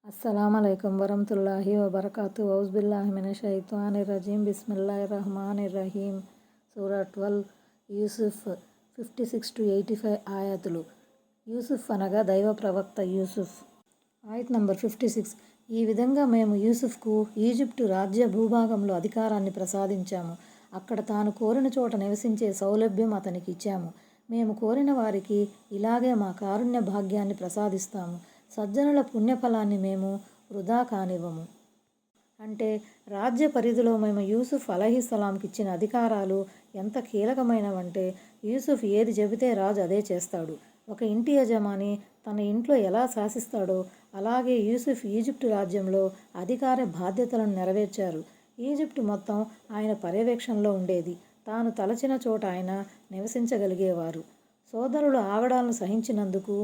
అస్సలాముఅలైకుం వరహ్మతుల్లాహి వబరకాతు ఔజుబిల్లాహి మినషైతానిర్రజీం బిస్మిల్లాహిర్రహ్మానిర్రహీం. సూరా 12 యూసుఫ్ 56-85 ఆయతులు. యూసుఫ్ అనగా దైవ ప్రవక్త యూసుఫ్. ఆయత్ నంబర్ 56. ఈ విధంగా మేము యూసుఫ్కు ఈజిప్టు రాజ్య భూభాగంలో అధికారాన్ని ప్రసాదించాము. అక్కడ తాను కోరిన చోట నివసించే సౌలభ్యం అతనికి ఇచ్చాము. మేము కోరిన వారికి ఇలాగే మా కారుణ్య భాగ్యాన్ని ప్రసాదిస్తాము. సజ్జనుల పుణ్యఫలాన్ని మేము వృధా కానివ్వము. అంటే రాజ్య పరిధిలో మేము యూసుఫ్ అలైహిస్సలాంకి ఇచ్చిన అధికారాలు ఎంత కీలకమైనవంటే, యూసుఫ్ ఏది చెబితే రాజు అదే చేస్తాడు. ఒక ఇంటి యజమాని తన ఇంట్లో ఎలా శాసిస్తాడో అలాగే యూసుఫ్ ఈజిప్టు రాజ్యంలో అధికార బాధ్యతలను నెరవేర్చారు. ఈజిప్టు మొత్తం ఆయన పర్యవేక్షణలో ఉండేది. తాను తలచిన చోట ఆయన నివసించగలిగేవారు. సోదరులు ఆగడాలను సహించినందుకు,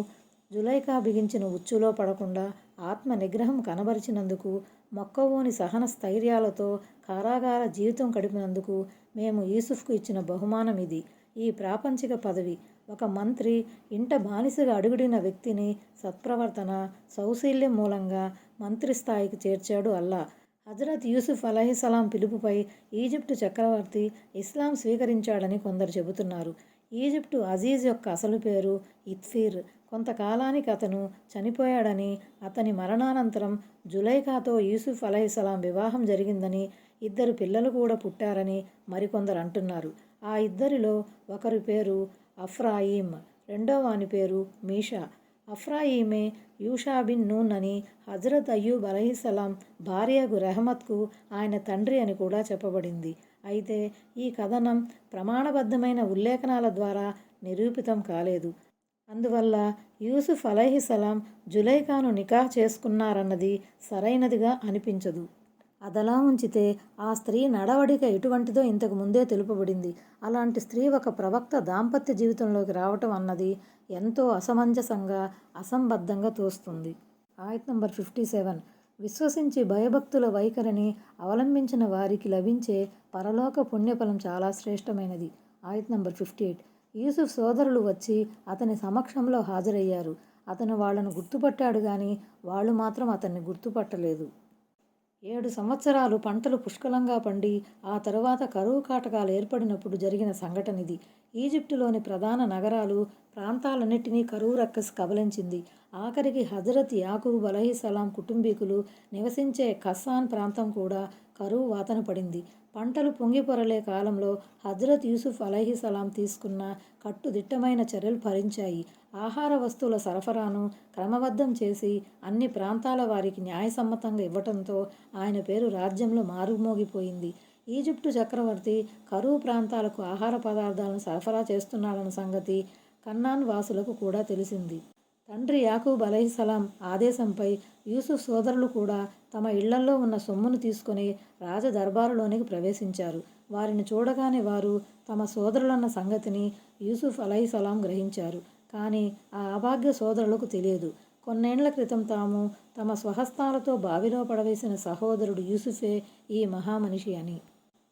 జులైకా బిగించిన ఉచ్చులో పడకుండా ఆత్మ నిగ్రహం కనబరిచినందుకు, మొక్కవోని సహన స్థైర్యాలతో కారాగార జీవితం గడిపినందుకు మేము యూసుఫ్కు ఇచ్చిన బహుమానం ఇది. ఈ ప్రాపంచిక పదవి. ఒక మంత్రి ఇంట బానిసగా అడుగుడిన వ్యక్తిని సత్ప్రవర్తన, సౌశీల్యం మూలంగా మంత్రి స్థాయికి చేర్చాడు అల్లా. హజరత్ యూసుఫ్ అలైహిస్సలాం పిలుపుపై ఈజిప్టు చక్రవర్తి ఇస్లాం స్వీకరించాడని కొందరు చెబుతున్నారు. ఈజిప్టు అజీజ్ యొక్క అసలు పేరు ఇత్ఫీర్. కొంతకాలానికి అతను చనిపోయాడని, అతని మరణానంతరం జులైఖాతో యూసుఫ్ అలైహిస్సలాం వివాహం జరిగిందని, 2 పిల్లలు కూడా పుట్టారని మరికొందరు అంటున్నారు. ఆ ఇద్దరిలో ఒకరి పేరు అఫ్రాయిం, రెండోవాని పేరు మీషా. అఫ్రాయిమే యూషా బిన్ నూన్ అని, హజరత్ అయ్యూబ్ అలైహిస్సలాం భార్యగు రెహమత్కు ఆయన తండ్రి అని కూడా చెప్పబడింది. అయితే ఈ కథనం ప్రమాణబద్ధమైన ఉల్లేఖనాల ద్వారా నిరూపితం కాలేదు. అందువల్ల యూసుఫ్ అలైహిస్సలాం జులైఖాను నికాహ్ చేసుకున్నారన్నది సరైనదిగా అనిపించదు. అదలా ఉంచితే ఆ స్త్రీ నడవడిక ఎటువంటిదో ఇంతకు ముందే తెలుపబడింది. అలాంటి స్త్రీ ఒక ప్రవక్త దాంపత్య జీవితంలోకి రావటం అన్నది ఎంతో అసమంజసంగా, అసంబద్ధంగా తోస్తుంది. ఆయత్ నంబర్ 57. విశ్వసించి భయభక్తుల వైఖరిని అవలంబించిన వారికి లభించే పరలోక పుణ్యఫలం చాలా శ్రేష్టమైనది. ఆయత్ నంబర్ 58. యూసుఫ్ సోదరులు వచ్చి అతని సమక్షంలో హాజరయ్యారు. అతను వాళ్లను గుర్తుపట్టాడు గాని వాళ్ళు మాత్రం అతన్ని గుర్తుపట్టలేదు. 7 సంవత్సరాలు పంటలు పుష్కలంగా పండి ఆ తరువాత కరువు కాటకాలు ఏర్పడినప్పుడు జరిగిన సంఘటనిది. ఈజిప్టులోని ప్రధాన నగరాలు, ప్రాంతాలన్నిటినీ కరువు రక్కసి కబళించింది. ఆఖరికి హజరత్ యాకూబ్ అలైహిస్సలాం కుటుంబీకులు నివసించే కస్సాన్ ప్రాంతం కూడా కరువు వాతన పడింది. పంటలు పొంగిపొరలే కాలంలో హజరత్ యూసుఫ్ అలైహిస్సలాం తీసుకున్న కట్టుదిట్టమైన చర్యలు ఫలించాయి. ఆహార వస్తువుల సరఫరాను క్రమబద్ధం చేసి అన్ని ప్రాంతాల వారికి న్యాయసమ్మతంగా ఇవ్వటంతో ఆయన పేరు రాజ్యంలో మారుమోగిపోయింది. ఈజిప్టు చక్రవర్తి కరువు ప్రాంతాలకు ఆహార పదార్థాలను సరఫరా చేస్తున్నాడన్న సంగతి కన్నాన్ వాసులకు కూడా తెలిసింది. తండ్రి యాకూబ్ అలైహిస్సలాం ఆదేశంపై యూసుఫ్ సోదరులు కూడా తమ ఇళ్లల్లో ఉన్న సొమ్మును తీసుకొని రాజదర్బారులోనికి ప్రవేశించారు. వారిని చూడగానే వారు తమ సోదరులన్న సంగతిని యూసుఫ్ అలైహిస్సలాం గ్రహించారు. కానీ ఆ అభాగ్య సోదరులకు తెలియదు, కొన్నేండ్ల క్రితం తాము తమ స్వహస్తాలతో బావిలో పడవేసిన సహోదరుడు యూసుఫే ఈ మహామనిషి అని.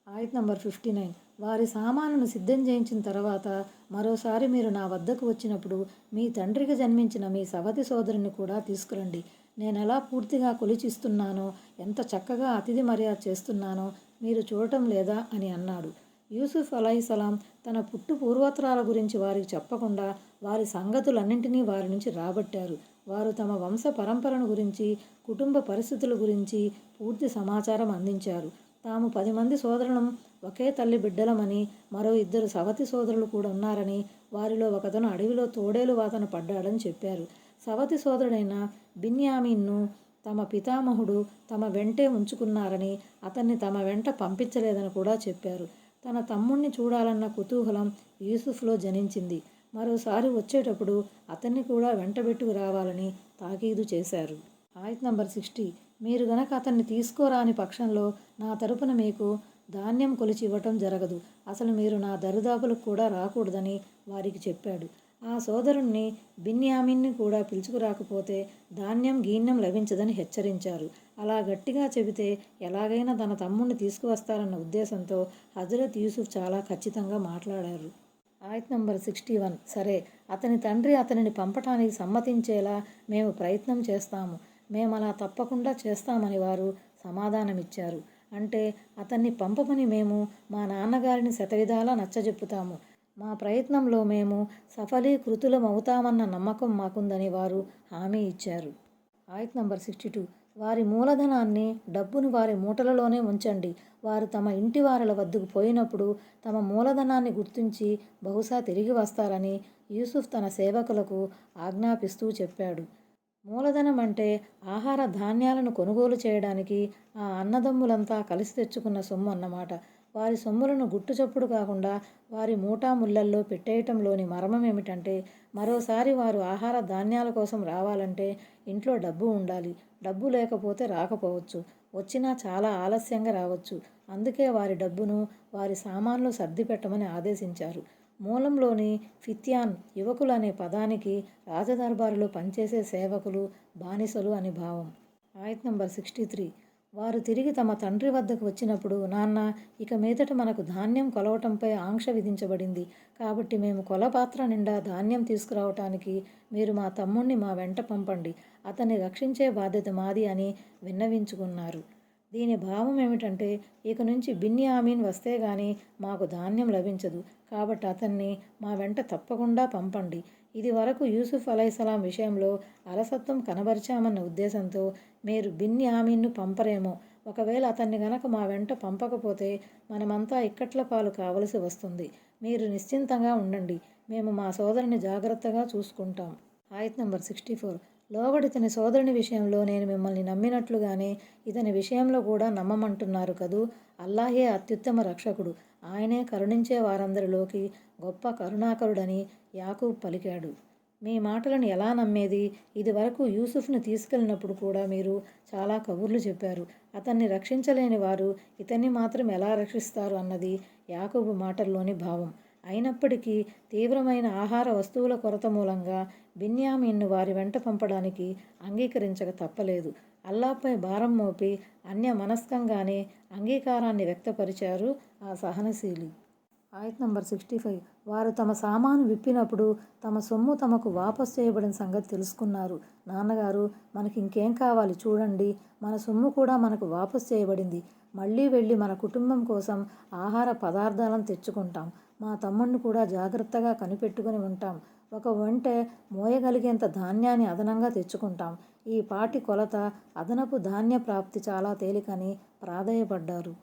ఆయత్ నంబర్ 59. వారి సామానును సిద్ధం చేయించిన తర్వాత, మరోసారి మీరు నా వద్దకు వచ్చినప్పుడు మీ తండ్రికి జన్మించిన మీ సవతి సోదరుని కూడా తీసుకురండి. నేనెలా పూర్తిగా కొలిచిస్తున్నానో, ఎంత చక్కగా అతిథి మర్యాద చేస్తున్నానో మీరు చూడటం లేదా అని అన్నాడు. యూసుఫ్ అలైహిస్సలాం తన పుట్టు పూర్వోత్తరాల గురించి వారికి చెప్పకుండా వారి సంగతులన్నింటినీ వారి నుంచి రాబట్టారు. వారు తమ వంశ పరంపరను గురించి, కుటుంబ పరిస్థితుల గురించి పూర్తి సమాచారం అందించారు. తాము 10 మంది సోదరులం, ఒకే తల్లి బిడ్డలమని, మరో 2 సవతి సోదరులు కూడా ఉన్నారని, వారిలో ఒకతను అడవిలో తోడేలు వాతన పడ్డాడని చెప్పారు. సవతి సోదరుడైన బిన్యామీన్ను తమ పితామహుడు తమ వెంటే ఉంచుకున్నారని, అతన్ని తమ వెంట పంపించలేదని కూడా చెప్పారు. తన తమ్ముణ్ణి చూడాలన్న కుతూహలం యూసుఫ్లో జనించింది. మరోసారి వచ్చేటప్పుడు అతన్ని కూడా వెంటబెట్టుకు రావాలని తాకీదు చేశారు. ఆయత్ నంబర్ 60. మీరు గనక అతన్ని తీసుకోరాని పక్షంలో నా తరపున మీకు ధాన్యం కొలిచి ఇవ్వటం జరగదు. అసలు మీరు నా దరిదాపులకు కూడా రాకూడదని వారికి చెప్పాడు. ఆ సోదరుణ్ణి బిన్యామీన్ని కూడా పిలుచుకురాకపోతే ధాన్యం గీన్యం లభించదని హెచ్చరించారు. అలా గట్టిగా చెబితే ఎలాగైనా తన తమ్ముణ్ణి తీసుకువస్తారన్న ఉద్దేశంతో హజరత్ యూసుఫ్ చాలా ఖచ్చితంగా మాట్లాడారు. ఆయత్ నంబర్ 61. సరే, అతని తండ్రి అతనిని పంపటానికి సమ్మతించేలా మేము ప్రయత్నం చేస్తాము. మేము అలా తప్పకుండా చేస్తామని వారు సమాధానమిచ్చారు. అంటే అతన్ని పంపమని మేము మా నాన్నగారిని శతవిధాలా నచ్చజెప్పుతాము. మా ప్రయత్నంలో మేము సఫలీకృతులమవుతామన్న నమ్మకం మాకుందని వారు హామీ ఇచ్చారు. ఆయత్ నంబర్ 62. వారి మూలధనాన్ని, డబ్బును వారి మూటలలోనే ఉంచండి. వారు తమ ఇంటివారల వద్దకు పోయినప్పుడు తమ మూలధనాన్ని గుర్తించి బహుశా తిరిగి వస్తారని యూసుఫ్ తన సేవకులకు ఆజ్ఞాపిస్తూ చెప్పాడు. మూలధనం అంటే ఆహార ధాన్యాలను కొనుగోలు చేయడానికి ఆ అన్నదమ్ములంతా కలిసి తెచ్చుకున్న సొమ్ము అన్నమాట. వారి సొమ్ములను గుట్టుచప్పుడు కాకుండా వారి మూటాముళ్ళల్లో పెట్టేయటంలోని మర్మం ఏమిటంటే, మరోసారి వారు ఆహార ధాన్యాల కోసం రావాలంటే ఇంట్లో డబ్బు ఉండాలి. డబ్బు లేకపోతే రాకపోవచ్చు. వచ్చినా చాలా ఆలస్యంగా రావచ్చు. అందుకే వారి డబ్బును, వారి సామాన్లు సర్దిపెట్టమని ఆదేశించారు. మూలంలోని ఫిత్యాన్, యువకులు అనే పదానికి రాజదర్బారులో పనిచేసే సేవకులు, బానిసలు అని భావం. ఆయత్ నంబర్ 63. వారు తిరిగి తమ తండ్రి వద్దకు వచ్చినప్పుడు, నాన్న, ఇక మీదట మనకు ధాన్యం కొలవటంపై ఆంక్ష విధించబడింది. కాబట్టి మేము కొలపాత్ర నిండా ధాన్యం తీసుకురావటానికి మీరు మా తమ్ముణ్ణి మా వెంట పంపండి. అతన్ని రక్షించే బాధ్యత మాది అని విన్నవించుకున్నారు. దీని భావం ఏమిటంటే, ఇక నుంచి బిన్యామీన్ వస్తే గాని మాకు ధాన్యం లభించదు. కాబట్టి అతన్ని మా వెంట తప్పకుండా పంపండి. ఇది వరకు యూసుఫ్ అలైహిస్సలాం విషయంలో అలసత్వం కనబరిచామన్న ఉద్దేశంతో మీరు బిన్యామీన్ను పంపరేమో. ఒకవేళ అతన్ని గనక మా వెంట పంపకపోతే మనమంతా ఇక్కట్ల పాలు కావలసి వస్తుంది. మీరు నిశ్చింతంగా ఉండండి. మేము మా సోదరుని జాగ్రత్తగా చూసుకుంటాం. ఆయత్ నంబర్ 64. లోబడి ఇతని సోదరుని విషయంలో నేను మిమ్మల్ని నమ్మినట్లుగానే ఇతని విషయంలో కూడా నమ్మమంటున్నారు కదూ. అల్లాహే అత్యుత్తమ రక్షకుడు. ఆయనే కరుణించే వారందరిలోకి గొప్ప కరుణాకరుడని యాకూబ్ పలికాడు. మీ మాటలను ఎలా నమ్మేది? ఇది వరకు యూసుఫ్ను తీసుకెళ్ళినప్పుడు కూడా మీరు చాలా కబుర్లు చెప్పారు. అతన్ని రక్షించలేని వారు ఇతన్ని మాత్రం ఎలా రక్షిస్తారు అన్నది యాకూబు మాటల్లోని భావం. అయినప్పటికీ తీవ్రమైన ఆహార వస్తువుల కొరత మూలంగా బిన్యామీన్ను వారి వెంట పంపడానికి అంగీకరించక తప్పలేదు. అల్లాహ్పై భారం మోపి అన్యమనస్కంగానే అంగీకారాన్ని వ్యక్తపరిచారు ఆ సహనశీలి. ఆయత్ నంబర్ 65. వారు తమ సామాను విప్పినప్పుడు తమ సొమ్ము తమకు వాపసు చేయబడిన సంగతి తెలుసుకున్నారు. నాన్నగారు, మనకి ఇంకేం కావాలి చూడండి, మన సొమ్ము కూడా మనకు వాపసు చేయబడింది. మళ్ళీ వెళ్ళి మన కుటుంబం కోసం ఆహార పదార్థాలను తెచ్చుకుంటాం. మా తమ్ముణ్ణి కూడా జాగ్రత్తగా కనిపెట్టుకుని ఉంటాం. ఒక ఒంటె మోయగలిగేంత ధాన్యాన్ని అదనంగా తెచ్చుకుంటాం. ఈ పాటి కొలత, అదనపు ధాన్య ప్రాప్తి చాలా తేలికని ప్రాధేయపడ్డారు.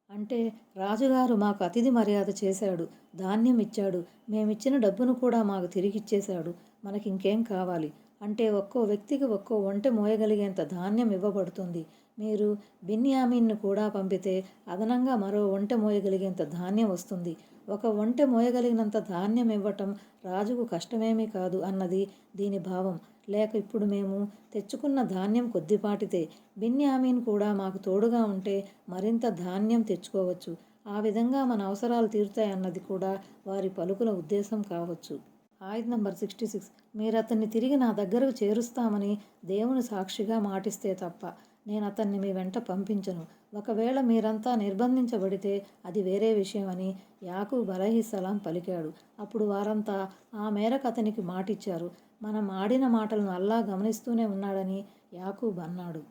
అంటే రాజుగారు మాకు అతిథి మర్యాద చేశాడు, ధాన్యం ఇచ్చాడు, మేమిచ్చిన డబ్బును కూడా మాకు తిరిగిచ్చేశాడు. మనకింకేం కావాలి? అంటే ఒక్కో వ్యక్తికి ఒక్కో ఒంటె మోయగలిగేంత ధాన్యం ఇవ్వబడుతుంది. మీరు బిన్యామీన్ను కూడా పంపితే అదనంగా మరో ఒంటె మోయగలిగేంత ధాన్యం వస్తుంది. ఒక ఒంటె మోయగలిగినంత ధాన్యం ఇవ్వటం రాజుకు కష్టమేమీ కాదు అన్నది దీని భావం. లేక ఇప్పుడు మేము తెచ్చుకున్న ధాన్యం కొద్దిపాటితే. బిన్యామీన్ కూడా మాకు తోడుగా ఉంటే మరింత ధాన్యం తెచ్చుకోవచ్చు. ఆ విధంగా మన అవసరాలు తీరుతాయన్నది కూడా వారి పలుకుల ఉద్దేశం కావచ్చు. ఆయత్ నంబర్ 66. మీరతన్ని తిరిగి నా దగ్గరకు చేరుస్తామని దేవుని సాక్షిగా మాటిస్తే తప్ప నేను అతన్ని మీ వెంట పంపించను. ఒకవేళ మీరంతా నిర్బంధించబడితే అది వేరే విషయం అని యాకూబ్ అలైహిస్సలాం పలికాడు. అప్పుడు వారంతా ఆ మేరకు అతనికి మాటిచ్చారు. మనం ఆడిన మాటలను అల్లాహ్ గమనిస్తూనే ఉన్నాడని యాకూబ్ అన్నాడు.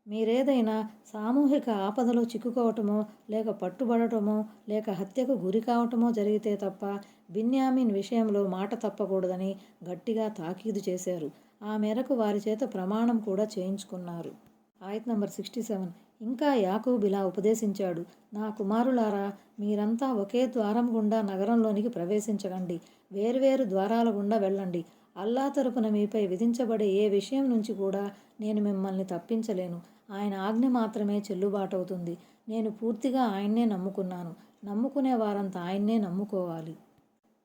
మీరేదైనా సామూహిక ఆపదలో చిక్కుకోవటమో, లేక పట్టుబడటమో, లేక హత్యకు గురి కావటమో జరిగితే తప్ప బిన్యామీన్ విషయంలో మాట తప్పకూడదని గట్టిగా తాకీదు చేశారు. ఆ మేరకు వారి చేత ప్రమాణం కూడా చేయించుకున్నారు. ఆయత్ నంబర్ 67. ఇంకా యాకూబ్ ఇలా ఉపదేశించాడు. నా కుమారులారా, మీరంతా ఒకే ద్వారం గుండా నగరంలోనికి ప్రవేశించకండి. వేర్వేరు ద్వారాల గుండా వెళ్ళండి. అల్లాహ్ తరపున మీపై విధించబడే ఏ విషయం నుంచి కూడా నేను మిమ్మల్ని తప్పించలేను. ఆయన ఆజ్ఞ మాత్రమే చెల్లుబాటవుతుంది. నేను పూర్తిగా ఆయన్నే నమ్ముకున్నాను. నమ్ముకునే వారంతా ఆయన్నే నమ్ముకోవాలి.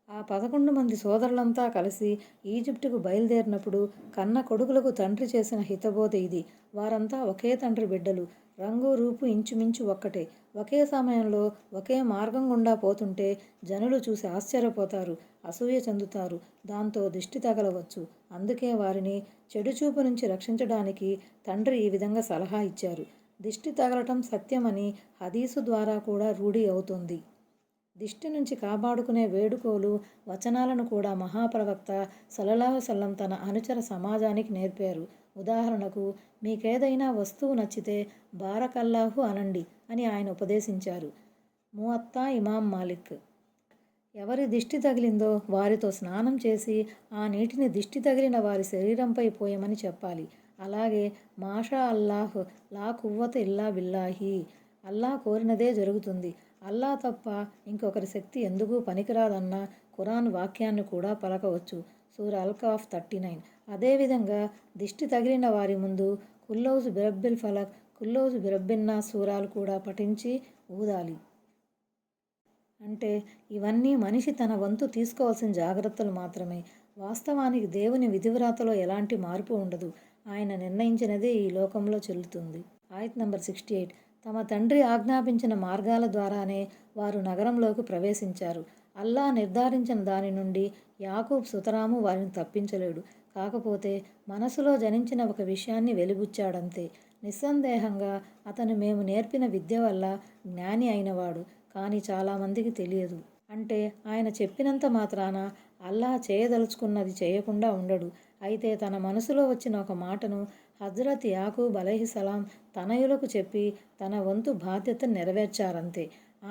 ఆ 11 మంది సోదరులంతా కలిసి ఈజిప్టుకు బయలుదేరినప్పుడు కన్న కొడుకులకు తండ్రి చేసిన హితబోధ ఇది. వారంతా ఒకే తండ్రి బిడ్డలు. రంగు రూపు ఇంచుమించు ఒక్కటే. ఒకే సమయంలో ఒకే మార్గం గుండా పోతుంటే జనులు చూసి ఆశ్చర్యపోతారు, అసూయ చెందుతారు. దాంతో దిష్టి తగలవచ్చు. అందుకే వారిని చెడుచూపు నుంచి రక్షించడానికి తండ్రి ఈ విధంగా సలహా ఇచ్చారు. దిష్టి తగలటం సత్యమని హదీసు ద్వారా కూడా రూఢి అవుతుంది. దిష్టి నుంచి కాపాడుకునే వేడుకోలు, వచనాలను కూడా మహాప్రవక్త సల్లల్లాహు సల్లం తన అనుచర సమాజానికి నేర్పారు. ఉదాహరణకు, మీకేదైనా వస్తువు నచ్చితే బారకల్లాహు అనండి అని ఆయన ఉపదేశించారు. మువత్తా ఇమాం మాలిక్. ఎవరి దిష్టి తగిలిందో వారితో స్నానం చేసి ఆ నీటిని దిష్టి తగిలిన వారి శరీరంపై పోయమని చెప్పాలి. అలాగే మాషా అల్లాహ్ లా కువ్వత ఇల్లా బిల్లాహి, అల్లా కోరినదే జరుగుతుంది, అల్లా తప్ప ఇంకొకరి శక్తి ఎందుకు పనికిరాదన్న ఖురాన్ వాక్యాన్ని కూడా పలకవచ్చు. సూరా అల్ కాఫ్ 39. అదేవిధంగా దిష్టి తగిలిన వారి ముందు కుల్లౌజు బిరబ్బిల్ ఫలక్, కుల్లౌజు బిరబ్బిన్నాస్ సూరాలు కూడా పఠించి ఊదాలి. అంటే ఇవన్నీ మనిషి తన వంతు తీసుకోవాల్సిన జాగ్రత్తలు మాత్రమే. వాస్తవానికి దేవుని విధివ్రాతలో ఎలాంటి మార్పు ఉండదు. ఆయన నిర్ణయించినదే ఈ లోకంలో చెల్లుతుంది. ఆయత్ నంబర్ 68. తమ తండ్రి ఆజ్ఞాపించిన మార్గాల ద్వారానే వారు నగరంలోకి ప్రవేశించారు. అల్లా నిర్ధారించిన దాని నుండి యాకూబ్ సుతరాము వారిని తప్పించలేడు. కాకపోతే మనసులో జనించిన ఒక విషయాన్ని వెలిబుచ్చాడంతే. నిస్సందేహంగా అతను మేము నేర్పిన విద్య వల్ల జ్ఞాని అయినవాడు. కానీ చాలామందికి తెలియదు. అంటే ఆయన చెప్పినంత మాత్రాన అల్లా చేయదలుచుకున్నది చేయకుండా ఉండడు. అయితే తన మనసులో వచ్చిన ఒక మాటను హజ్రత్ యాకూబ్ అలైహిస్సలాం తనయులకు చెప్పి తన వంతు బాధ్యతను నెరవేర్చారంతే.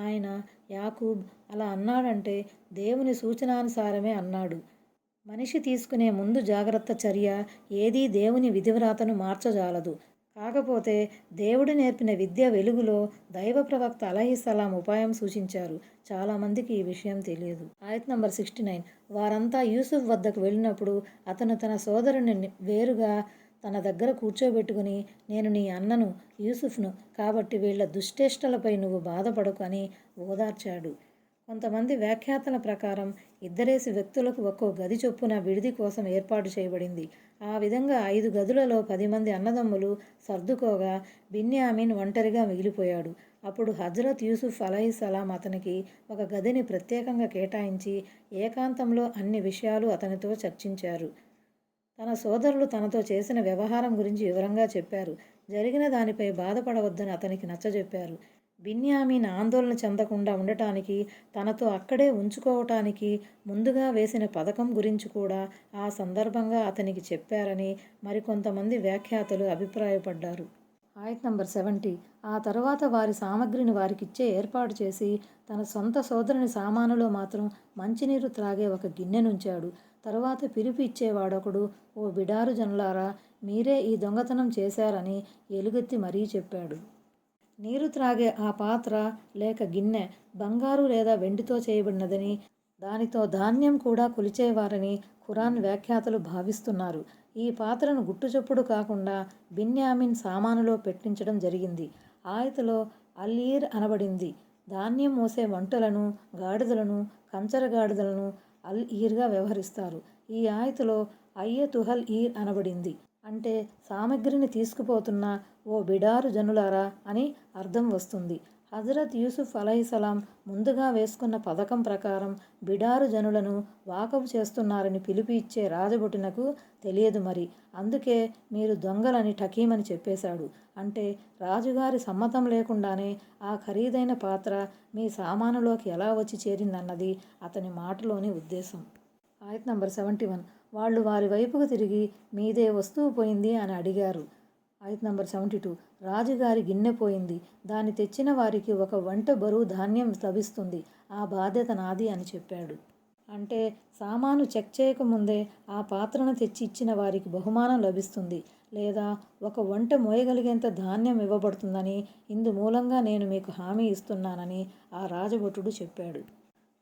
ఆయన యాకూబ్ అలా అన్నాడంటే దేవుని సూచనానుసారమే అన్నాడు. మనిషి తీసుకునే ముందు జాగ్రత్త చర్య ఏదీ దేవుని విధివ్రాతను మార్చజాలదు. కాకపోతే దేవుడు నేర్పిన విద్య వెలుగులో దైవ ప్రవక్త అలైహిస్సలాం ఉపాయం సూచించారు. చాలామందికి ఈ విషయం తెలియదు. ఆయత్ నంబర్ 69. వారంతా యూసుఫ్ వద్దకు వెళ్ళినప్పుడు అతను తన సోదరుని వేరుగా తన దగ్గర కూర్చోబెట్టుకుని, నేను నీ అన్నను యూసుఫ్ను, కాబట్టి వీళ్ల దుశ్చేష్టలపై నువ్వు బాధపడకు అని ఓదార్చాడు. కొంతమంది వ్యాఖ్యాతల ప్రకారం ఇద్దరేసి వ్యక్తులకు ఒక్కో గది చొప్పున విడిది కోసం ఏర్పాటు చేయబడింది. ఆ విధంగా 5 గదులలో 10 మంది అన్నదమ్ములు సర్దుకోగా బిన్యామిన్ ఒంటరిగా మిగిలిపోయాడు. అప్పుడు హజ్రత్ యూసుఫ్ అలైహిస్సలాం అతనికి ఒక గదిని ప్రత్యేకంగా కేటాయించి ఏకాంతంలో అన్ని విషయాలు అతనితో చర్చించారు. తన సోదరులు తనతో చేసిన వ్యవహారం గురించి వివరంగా చెప్పారు. జరిగిన దానిపై బాధపడవద్దని అతనికి నచ్చజెప్పారు. బిన్యామీన్ ఆందోళన చెందకుండా ఉండటానికి, తనతో అక్కడే ఉంచుకోవటానికి ముందుగా వేసిన పథకం గురించి కూడా ఆ సందర్భంగా అతనికి చెప్పారని మరికొంతమంది వ్యాఖ్యాతలు అభిప్రాయపడ్డారు. ఆయత్ నంబర్ 70. ఆ తరువాత వారి సామగ్రిని వారికిచ్చే ఏర్పాటు చేసి తన సొంత సోదరుని సామానులో మాత్రం మంచినీరు త్రాగే ఒక గిన్నెనుంచాడు. తరువాత పిలుపు ఇచ్చేవాడొకడు, ఓ బిడారు జనులారా, మీరే ఈ దొంగతనం చేశారని ఎలుగెత్తి మరీ చెప్పాడు. నీరు త్రాగే ఆ పాత్ర లేక గిన్నె బంగారు లేదా వెండితో చేయబడినదని, దానితో ధాన్యం కూడా కొలిచేవారని ఖురాన్ వ్యాఖ్యాతలు భావిస్తున్నారు. ఈ పాత్రను గుట్టుచప్పుడు కాకుండా బిన్యామిన్ సామానులో పెట్టించడం జరిగింది. ఆయతలో అల్-ఈర్ అనబడింది. ధాన్యం మోసే వంటలను, గాడిదలను, కంచర గాడిదలను అల్-ఈర్గా వ్యవహరిస్తారు. ఈ ఆయతలో అయ్యతుహల్ ఈర్ అనబడింది. అంటే సామగ్రిని తీసుకుపోతున్న ఓ బిడారు జనులారా అని అర్థం వస్తుంది. హజ్రత్ యూసుఫ్ అలైహిస్సలాం ముందుగా వేసుకున్న పథకం ప్రకారం బిడారు జనులను వాకబు చేస్తున్నారని పిలుపు ఇచ్చే రాజభటునకు తెలియదు మరి. అందుకే మీరు దొంగలని ఠకీమని చెప్పేశాడు. అంటే రాజుగారి సమ్మతం లేకుండానే ఆ ఖరీదైన పాత్ర మీ సామానులోకి ఎలా వచ్చి చేరిందన్నది అతని మాటలోని ఉద్దేశం. ఆయత్ నంబర్ 71. వాళ్ళు వారి వైపుకు తిరిగి, మీదే వస్తువు పోయింది అని అడిగారు. ఆయత్ నంబర్ 72. రాజుగారి గిన్నె పోయింది, దాన్ని తెచ్చిన వారికి ఒక వంట బరువు ధాన్యం లభిస్తుంది, ఆ బాధ్యత నాది అని చెప్పాడు. అంటే సామాను చెక్ చేయకముందే ఆ పాత్రను తెచ్చి ఇచ్చిన వారికి బహుమానం లభిస్తుంది, లేదా ఒక వంట మోయగలిగేంత ధాన్యం ఇవ్వబడుతుందని ఇందు మూలంగా నేను మీకు హామీ ఇస్తున్నానని ఆ రాజభటుడు చెప్పాడు.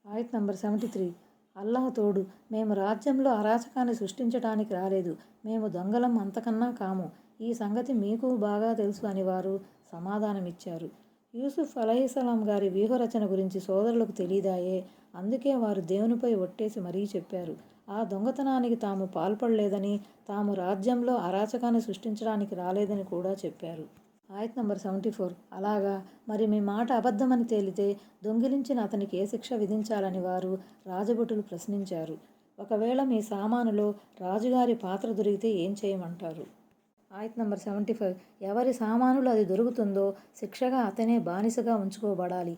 ఆయత్ నంబర్ 73. అల్లాహ్ తోడు, మేము రాజ్యంలో అరాచకాన్ని సృష్టించటానికి రాలేదు, మేము దొంగలం అంతకన్నా కాము, ఈ సంగతి మీకు బాగా తెలుసు అని వారు సమాధానమిచ్చారు. యూసుఫ్ అలైహిస్సలాం గారి వ్యూహరచన గురించి సోదరులకు తెలీదాయే, అందుకే వారు దేవునిపై ఒట్టేసి మరీ చెప్పారు. ఆ దొంగతనానికి తాము పాల్పడలేదని, తాము రాజ్యంలో అరాచకాన్ని సృష్టించడానికి రాలేదని కూడా చెప్పారు. ఆయత్ నంబర్ 74. అలాగా, మరి మీ మాట అబద్ధమని తేలితే దొంగిలించిన అతనికి ఏ శిక్ష విధించాలని వారు రాజభటులు ప్రశ్నించారు. ఒకవేళ మీ సామానులో రాజుగారి పాత్ర దొరికితే ఏం చేయమంటారు? ఆయత్ నంబర్ 75. ఎవరి సామానులో అది దొరుకుతుందో శిక్షగా అతనే బానిసగా ఉంచుకోబడాలి.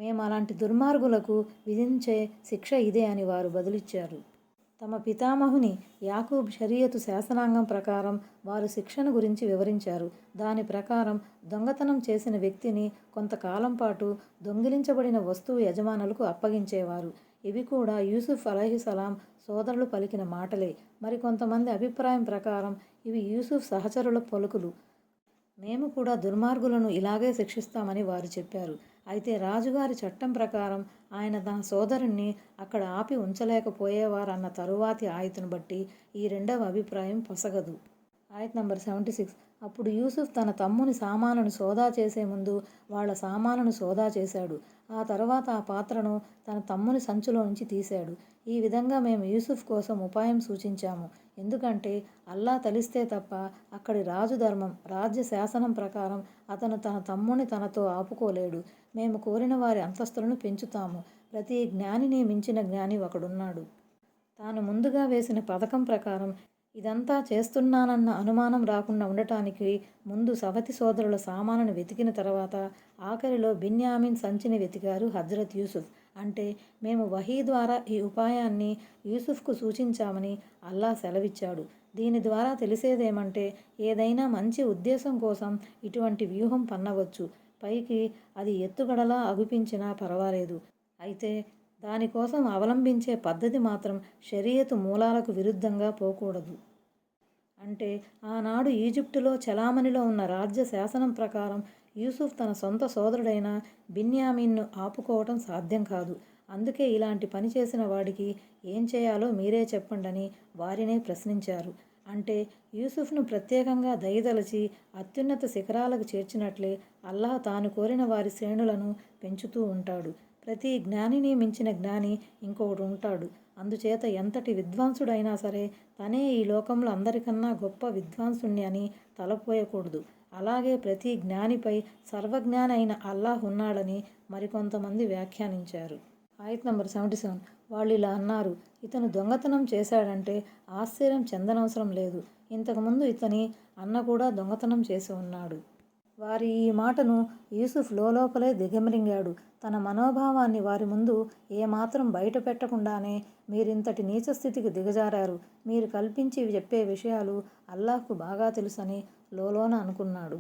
మేము అలాంటి దుర్మార్గులకు విధించే శిక్ష ఇదే అని వారు బదులిచ్చారు. తమ పితామహుని యాకూబ్ షరియతు శాసనాంగం ప్రకారం వారు శిక్షను గురించి వివరించారు. దాని ప్రకారం దొంగతనం చేసిన వ్యక్తిని కొంతకాలం పాటు దొంగిలించబడిన వస్తువు యజమానులకు అప్పగించేవారు. ఇవి కూడా యూసుఫ్ అలైహిస్సలాం సోదరులు పలికిన మాటలే. మరికొంతమంది అభిప్రాయం ప్రకారం ఇవి యూసుఫ్ సహచరుల పలుకులు. మేము కూడా దుర్మార్గులను ఇలాగే శిక్షిస్తామని వారు చెప్పారు. అయితే రాజుగారి చట్టం ప్రకారం ఆయన తన సోదరుణ్ణి అక్కడ ఆపి ఉంచలేకపోయేవారన్న తరువాతి ఆయతను బట్టి ఈ రెండవ అభిప్రాయం పొసగదు. ఆయత్ నంబర్ 76. అప్పుడు యూసుఫ్ తన తమ్ముని సామానును సోదా చేసే ముందు వాళ్ళ సామానును సోదా చేశాడు. ఆ తర్వాత ఆ పాత్రను తన తమ్ముని సంచిలో నుంచి తీశాడు. ఈ విధంగా మేము యూసుఫ్ కోసం ఉపాయం సూచించాము. ఎందుకంటే అల్లా తలిస్తే తప్ప అక్కడి రాజు ధర్మం, రాజ్య శాసనం ప్రకారం అతను తన తమ్ముని తనతో ఆపుకోలేడు. మేము కోరిన వారి అంతస్తులను పెంచుతాము. ప్రతి జ్ఞానిని మించిన జ్ఞాని ఒకడున్నాడు. తాను ముందుగా వేసిన పథకం ప్రకారం ఇదంతా చేస్తున్నానన్న అనుమానం రాకుండా ఉండటానికి ముందు సవతి సోదరుల సామానును వెతికిన తర్వాత ఆఖరిలో బిన్యామిన్ సంచిని వెతికారు హజ్రత్ యూసుఫ్. అంటే మేము వహీ ద్వారా ఈ ఉపాయాన్ని యూసుఫ్కు సూచించామని అల్లా సెలవిచ్చాడు. దీని ద్వారా తెలిసేదేమంటే ఏదైనా మంచి ఉద్దేశం కోసం ఇటువంటి వ్యూహం పన్నవచ్చు. పైకి అది ఎత్తుగడలా అగుపించినా పర్వాలేదు. అయితే దానికోసం అవలంబించే పద్ధతి మాత్రం షరియతు మూలాలకు విరుద్ధంగా పోకూడదు. అంటే ఆనాడు ఈజిప్టులో చలామణిలో ఉన్న రాజ్య శాసనం ప్రకారం యూసుఫ్ తన సొంత సోదరుడైన బిన్యామీన్ను ఆపుకోవటం సాధ్యం కాదు. అందుకే ఇలాంటి పని చేసిన వాడికి ఏం చేయాలో మీరే చెప్పండని వారినే ప్రశ్నించారు. అంటే యూసుఫ్ను ప్రత్యేకంగా దయదలచి అత్యున్నత శిఖరాలకు చేర్చినట్లే అల్లాహ్ తాను కోరిన వారి శ్రేణులను పెంచుతూ ఉంటాడు. ప్రతి జ్ఞానిని మించిన జ్ఞాని ఇంకొకడు ఉంటాడు. అందుచేత ఎంతటి విద్వాంసుడైనా సరే తనే ఈ లోకంలో అందరికన్నా గొప్ప విద్వాంసుణ్ణి అని తలపోయకూడదు. అలాగే ప్రతి జ్ఞానిపై సర్వజ్ఞాని అయిన అల్లాహ్ ఉన్నాడని మరికొంతమంది వ్యాఖ్యానించారు. ఆయత్ నంబర్ 77. వాళ్ళు ఇలా అన్నారు, ఇతను దొంగతనం చేశాడంటే ఆశ్చర్యం చెందనవసరం లేదు. ఇంతకుముందు ఇతని అన్న కూడా దొంగతనం చేసి ఉన్నాడు. వారి ఈ మాటను యూసుఫ్ లోపలే దిగమిరింగాడు. తన మనోభావాన్ని వారి ముందు ఏమాత్రం బయట పెట్టకుండానే మీరింతటి నీచస్థితికి దిగజారారు. మీరు కల్పించి చెప్పే విషయాలు అల్లాహ్కు బాగా తెలుసని లోలోన అనుకున్నాడు.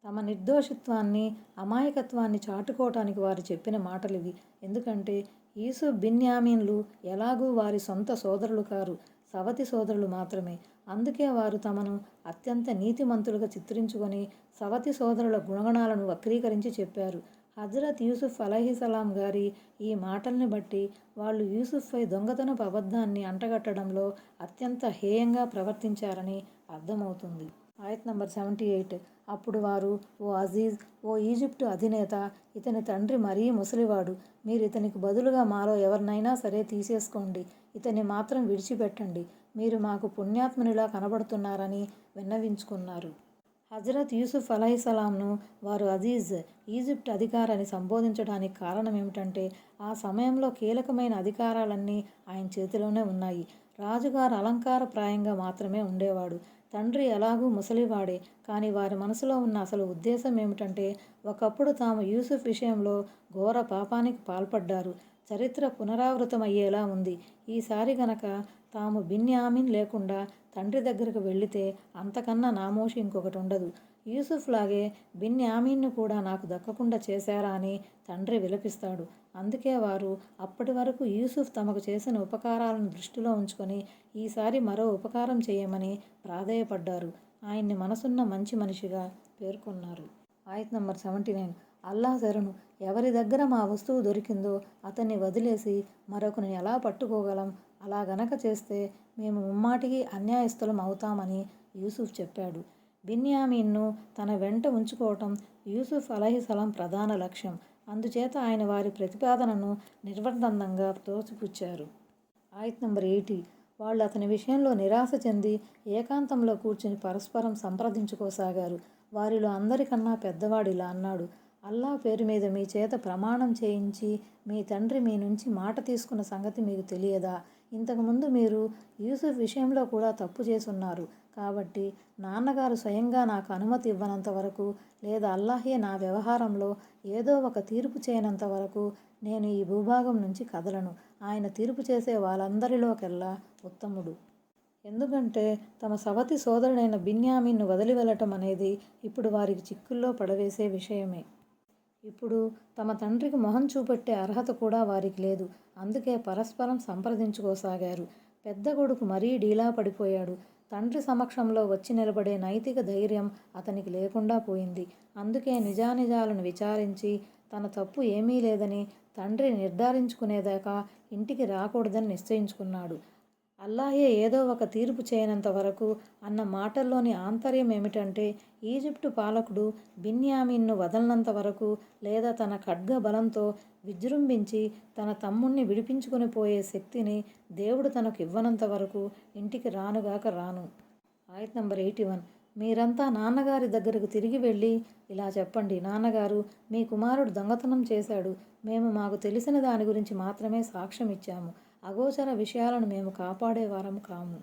తమ నిర్దోషిత్వాన్ని, అమాయకత్వాన్ని చాటుకోవటానికి వారు చెప్పిన మాటలివి. ఎందుకంటే యూసుఫ్ బిన్యామీన్లు ఎలాగూ వారి సొంత సోదరులు కారు, సవతి సోదరులు మాత్రమే. అందుకే వారు తమను అత్యంత నీతిమంతులుగా చిత్రించుకొని సవతి సోదరుల గుణగణాలను వక్రీకరించి చెప్పారు. హజ్రత్ యూసుఫ్ అలైహిస్సలాం గారి ఈ మాటల్ని బట్టి వాళ్ళు యూసుఫ్పై దొంగతనపు అబద్ధాన్ని అంటగట్టడంలో అత్యంత హేయంగా ప్రవర్తించారని అర్థమవుతుంది. ఆయత్ నంబర్ 78. అప్పుడు వారు, ఓ అజీజ్, ఓ ఈజిప్టు అధినేత, ఇతని తండ్రి మరీ ముసలివాడు. మీరు ఇతనికి బదులుగా మాలో ఎవరినైనా సరే తీసేసుకోండి. ఇతన్ని మాత్రం విడిచిపెట్టండి. మీరు మాకు పుణ్యాత్మునిలా కనబడుతున్నారని విన్నవించుకున్నారు. హజ్రత్ యూసుఫ్ అలైహిస్సలాంను వారు అజీజ్, ఈజిప్ట్ అధికారని సంబోధించడానికి కారణం ఏమిటంటే ఆ సమయంలో కీలకమైన అధికారాలన్నీ ఆయన చేతిలోనే ఉన్నాయి. రాజుగారు అలంకారప్రాయంగా మాత్రమే ఉండేవాడు. తండ్రి ఎలాగూ ముసలివాడే. కానీ వారి మనసులో ఉన్న అసలు ఉద్దేశం ఏమిటంటే ఒకప్పుడు తాము యూసుఫ్ విషయంలో ఘోర పాపానికి పాల్పడ్డారు. చరిత్ర పునరావృతమయ్యేలా ఉంది. ఈసారి గనక తాము బిన్యామిన్ లేకుండా తండ్రి దగ్గరకు వెళితే అంతకన్నా నామోషి ఇంకొకటి ఉండదు. యూసుఫ్ లాగే బిన్యామీన్ను కూడా నాకు దక్కకుండా చేశారా అని తండ్రి విలపిస్తాడు. అందుకే వారు అప్పటి వరకు యూసుఫ్ తమకు చేసిన ఉపకారాలను దృష్టిలో ఉంచుకొని ఈసారి మరో ఉపకారం చేయమని ప్రాధేయపడ్డారు. ఆయన్ని మనసున్న మంచి మనిషిగా పేర్కొన్నారు. ఆయత్ నంబర్ 79. అల్లా శరణు, ఎవరి దగ్గర మా వస్తువు దొరికిందో అతన్ని వదిలేసి మరొకరిని ఎలా పట్టుకోగలం? అలా గనక చేస్తే మేము ముమ్మాటికి అన్యాయస్తులం అవుతామని యూసుఫ్ చెప్పాడు. బిన్యామీన్ను తన వెంట ఉంచుకోవటం యూసుఫ్ అలైహిస్సలాం ప్రధాన లక్ష్యం. అందుచేత ఆయన వారి ప్రతిపాదనను నిర్బంధంగా తోసిపుచ్చారు. ఆయత్ నంబర్ 80. వాళ్ళు అతని విషయంలో నిరాశ చెంది ఏకాంతంలో కూర్చుని పరస్పరం సంప్రదించుకోసాగారు. వారిలో అందరికన్నా పెద్దవాడు ఇలా అన్నాడు, అల్లా పేరు మీద మీ చేత ప్రమాణం చేయించి మీ తండ్రి మీ నుంచి మాట తీసుకున్న సంగతి మీకు తెలియదా? ఇంతకుముందు మీరు యూసుఫ్ విషయంలో కూడా తప్పు చేసున్నారు. కాబట్టి నాన్నగారు స్వయంగా నాకు అనుమతి ఇవ్వనంత వరకు, లేదా అల్లాహే నా వ్యవహారంలో ఏదో ఒక తీర్పు చేయనంత వరకు నేను ఈ భూభాగం నుంచి కదలను. ఆయన తీర్పు చేసే వాళ్ళందరిలోకెల్లా ఉత్తముడు. ఎందుకంటే తమ సవతి సోదరుడైన బిన్యామీన్ను వదిలి వెళ్ళటం అనేది ఇప్పుడు వారికి చిక్కుల్లో పడవేసే విషయమే. ఇప్పుడు తమ తండ్రికి మొహం చూపెట్టే అర్హత కూడా వారికి లేదు. అందుకే పరస్పరం సంప్రదించుకోసాగారు. పెద్ద కొడుకు మరీ డీలా పడిపోయాడు. తండ్రి సమక్షంలో వచ్చి నిలబడే నైతిక ధైర్యం అతనికి లేకుండా పోయింది. అందుకే నిజానిజాలను విచారించి తన తప్పు ఏమీ లేదని తండ్రి నిర్ధారించుకునేదాకా ఇంటికి రాకూడదని నిశ్చయించుకున్నాడు. అల్లాహే ఏదో ఒక తీర్పు చేయనంత వరకు అన్న మాటల్లోని ఆంతర్యం ఏమిటంటే, ఈజిప్టు పాలకుడు బిన్యామీన్ను వదలనంత వరకు, లేదా తన ఖడ్గ బలంతో విజృంభించి తన తమ్ముణ్ణి విడిపించుకుని పోయే శక్తిని దేవుడు తనకు ఇవ్వనంత వరకు ఇంటికి రానుగాక రాను. ఆయత్ నంబర్ 81. మీరంతా నాన్నగారి దగ్గరకు తిరిగి వెళ్ళి ఇలా చెప్పండి, నాన్నగారు, మీ కుమారుడు దొంగతనం చేశాడు. మేము మాకు తెలిసిన దాని గురించి మాత్రమే సాక్ష్యం ఇచ్చాము. అగోచర విషయాలను మేము కాపాడేవారం కాము.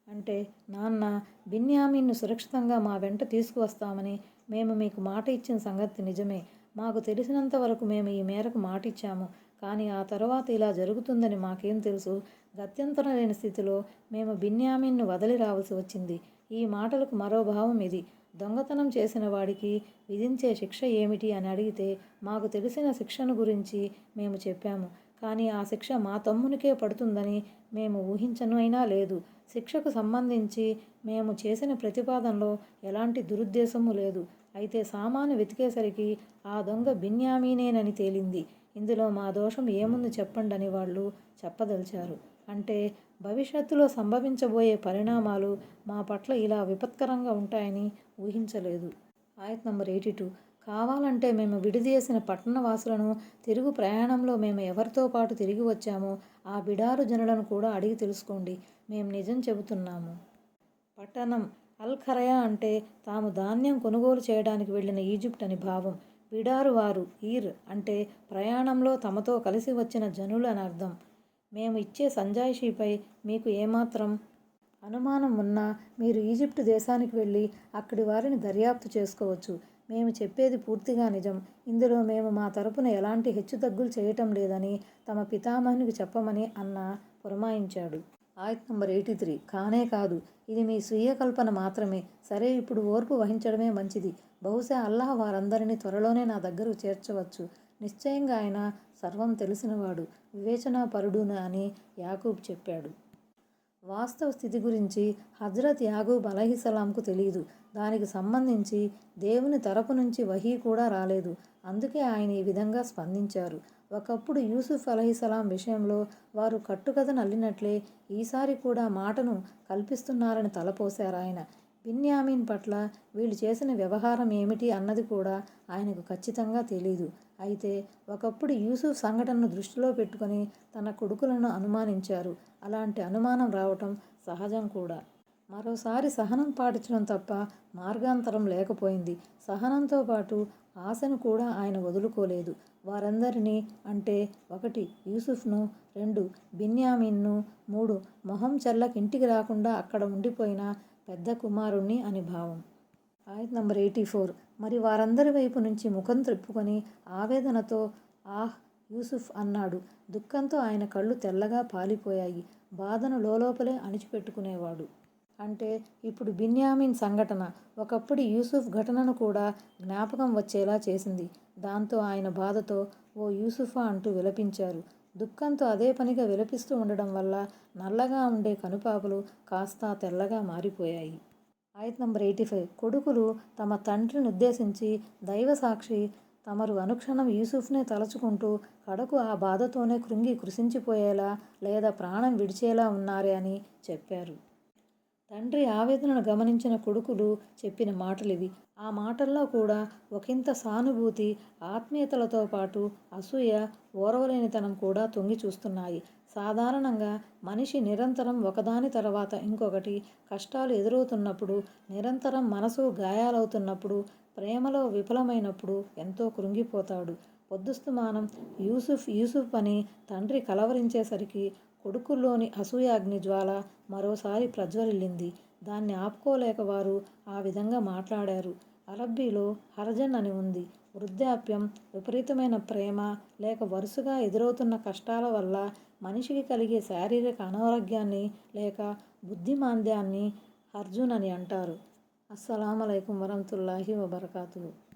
అంటే, నాన్న, బిన్యామీన్ను సురక్షితంగా మా వెంట తీసుకువస్తామని మేము మీకు మాట ఇచ్చిన సంగతి నిజమే. మాకు తెలిసినంత వరకు మేము ఈ మేరకు మాట ఇచ్చాము. కానీ ఆ తర్వాత ఇలా జరుగుతుందని మాకేం తెలుసు? గత్యంతరం లేని స్థితిలో మేము బిన్యామీన్ను వదిలి రావాల్సి వచ్చింది. ఈ మాటలకు మరో భావం ఇది. దొంగతనం చేసిన వాడికి విధించే శిక్ష ఏమిటి అని అడిగితే మాకు తెలిసిన శిక్షను గురించి మేము చెప్పాము. కానీ ఆ శిక్ష మా తమ్మునికే పడుతుందని మేము ఊహించను అయినా లేదు. శిక్షకు సంబంధించి మేము చేసిన ప్రతిపాదనలో ఎలాంటి దురుద్దేశము లేదు. అయితే సామాను వెతికేసరికి ఆ దొంగ బిన్యామీనేనని తేలింది. ఇందులో మా దోషం ఏముంది చెప్పండి అని వాళ్ళు చెప్పదలిచారు. అంటే భవిష్యత్తులో సంభవించబోయే పరిణామాలు మా పట్ల ఇలా విపత్కరంగా ఉంటాయని ఊహించలేదు. ఆయత్ నంబర్ 82. కావాలంటే మేము విడిదేసిన పట్టణవాసులను తిరుగు ప్రయాణంలో మేము ఎవరితో పాటు తిరిగి వచ్చామో ఆ బిడారు జనులను కూడా అడిగి తెలుసుకోండి. మేము నిజం చెబుతున్నాము. పట్టణం అల్ ఖరయా అంటే తాము ధాన్యం కొనుగోలు చేయడానికి వెళ్ళిన ఈజిప్ట్ అని భావం. బిడారు వారు ఈర్ అంటే ప్రయాణంలో తమతో కలిసి వచ్చిన జనులు అని అర్థం. మేము ఇచ్చే సంజాయిషీపై మీకు ఏమాత్రం అనుమానం ఉన్నా మీరు ఈజిప్టు దేశానికి వెళ్ళి అక్కడి వారిని దర్యాప్తు చేసుకోవచ్చు. మేము చెప్పేది పూర్తిగా నిజం. ఇందులో మేము మా తరపున ఎలాంటి హెచ్చుతగ్గులు చేయటం లేదని తమ పితామహునికి చెప్పమని అన్న పురమాయించాడు. ఆయత్ నంబర్ 83. కానే కాదు, ఇది మీ స్వీయ కల్పన మాత్రమే. సరే, ఇప్పుడు ఓర్పు వహించడమే మంచిది. బహుశా అల్లాహ్ వారందరినీ త్వరలోనే నా దగ్గరకు చేర్చవచ్చు. నిశ్చయంగా ఆయన సర్వం తెలిసినవాడు, వివేచనాపరుడును అని యాకూబ్ చెప్పాడు. వాస్తవ స్థితి గురించి హజ్రత్ యాగూబ్ అలైహిస్సలాంకు తెలియదు. దానికి సంబంధించి దేవుని తరపు నుంచి వహీ కూడా రాలేదు. అందుకే ఆయన ఈ విధంగా స్పందించారు. ఒకప్పుడు యూసుఫ్ అలైహిస్సలాం విషయంలో వారు కట్టుకథను అల్లినట్లే ఈసారి కూడా మాటను కల్పిస్తున్నారని తలపోశారాయన. బిన్యామీన్ పట్ల వీళ్ళు చేసిన వ్యవహారం ఏమిటి అన్నది కూడా ఆయనకు ఖచ్చితంగా తెలీదు. అయితే ఒకప్పుడు యూసుఫ్ సంఘటనను దృష్టిలో పెట్టుకొని తన కొడుకులను అనుమానించారు. అలాంటి అనుమానం రావటం సహజం కూడా. మరోసారి సహనం పాటించడం తప్ప మార్గాంతరం లేకపోయింది. సహనంతో పాటు ఆశను కూడా ఆయన వదులుకోలేదు. వారందరినీ అంటే 1 యూసుఫ్ను, 2 బిన్యామీన్ను, 3 మొహం చెల్లక ఇంటికి రాకుండా అక్కడ ఉండిపోయిన పెద్ద కుమారుణ్ణి అని భావం. ఆయత్ నంబర్ 84. మరి వారందరి వైపు నుంచి ముఖం త్రిప్పుకొని ఆవేదనతో ఆహ్ యూసుఫ్ అన్నాడు. దుఃఖంతో ఆయన కళ్ళు తెల్లగా పాలిపోయాయి. బాధను లోపలే అణిచిపెట్టుకునేవాడు. అంటే ఇప్పుడు బిన్యామీన్ సంఘటన ఒకప్పుడు యూసుఫ్ ఘటనను కూడా జ్ఞాపకం వచ్చేలా చేసింది. దాంతో ఆయన బాధతో ఓ యూసుఫా అంటూ విలపించారు. దుఃఖంతో అదే పనిగా విలపిస్తూ ఉండడం వల్ల నల్లగా ఉండే కనుపాపలు కాస్త తెల్లగా మారిపోయాయి. ఆయత్ నంబర్ 85. కొడుకులు తమ తండ్రిని ఉద్దేశించి దైవసాక్షి, తమరు అనుక్షణం యూసుఫ్నే తలచుకుంటూ కడకు ఆ బాధతోనే కృంగి కృశించిపోయేలా లేదా ప్రాణం విడిచేలా ఉన్నారే అని చెప్పారు. తండ్రి ఆవేదనను గమనించిన కొడుకులు చెప్పిన మాటలివి. ఆ మాటల్లో కూడా ఒకంత సానుభూతి, ఆత్మీయతలతో పాటు అసూయ, ఓర్వలేనితనం కూడా తొంగి చూస్తున్నాయి. సాధారణంగా మనిషి నిరంతరం ఒకదాని తర్వాత ఇంకొకటి కష్టాలు ఎదురవుతున్నప్పుడు, నిరంతరం మనసు గాయాలవుతున్నప్పుడు, ప్రేమలో విఫలమైనప్పుడు ఎంతో కృంగిపోతాడు. పొద్దుస్తమానం యూసుఫ్ అని తండ్రి కలవరించేసరికి కొడుకుల్లోని అసూయాగ్ని జ్వాల మరోసారి ప్రజ్వరిల్లింది. దాన్ని ఆపుకోలేక వారు ఆ విధంగా మాట్లాడారు. అరబ్బీలో హరజన్ అని ఉంది. వృద్ధాప్యం, విపరీతమైన ప్రేమ లేక వరుసగా ఎదురవుతున్న కష్టాల వల్ల మనిషికి కలిగే శారీరక అనారోగ్యాన్ని లేక బుద్ధిమాంద్యాన్ని హర్జున్ అని అంటారు. అస్సలాము అలైకుం వరహ్మతుల్లాహి వబరకాతుహు.